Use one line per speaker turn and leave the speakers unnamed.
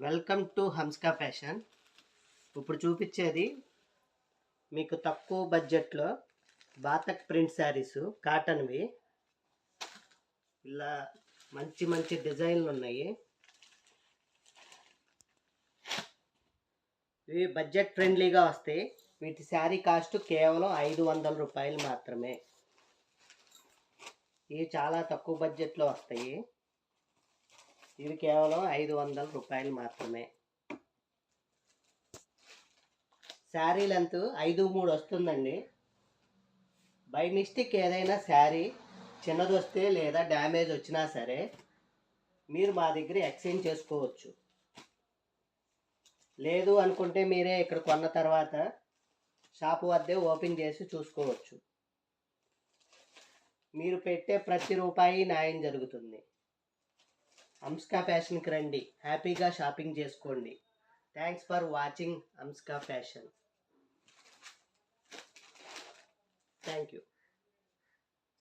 Welcome to హంస్కా fashion. ఇప్పుడు చూపించేది మీకు తక్కువ బడ్జెట్లో బాతక్ ప్రింట్ శారీస్ కాటన్వి. ఇలా మంచి మంచి డిజైన్లు ఉన్నాయి. ఇవి బడ్జెట్ ఫ్రెండ్లీగా వస్తాయి. వీటి శారీ కాస్ట్ కేవలం 500 రూపాయలు మాత్రమే. ఇవి చాలా తక్కువ బడ్జెట్లో వస్తాయి. ఇవి కేవలం 500 రూపాయలు మాత్రమే. శారీ లెంత్ 5'3" వస్తుందండి. బై మిస్టేక్ ఏదైనా శారీ చిన్నది వస్తే లేదా డ్యామేజ్ వచ్చినా సరే మీరు మా దగ్గర ఎక్స్చేంజ్ చేసుకోవచ్చు. లేదు అనుకుంటే మీరే ఇక్కడ కొన్న తర్వాత షాపు వద్దే ఓపెన్ చేసి చూసుకోవచ్చు. మీరు పెట్టే ప్రతి రూపాయి న్యాయం జరుగుతుంది. హంస్కా ఫ్యాషన్కి రండి, హ్యాపీగా షాపింగ్ చేసుకోండి. థ్యాంక్స్ ఫర్ వాచింగ్ హంస్కా ఫ్యాషన్. Thank you.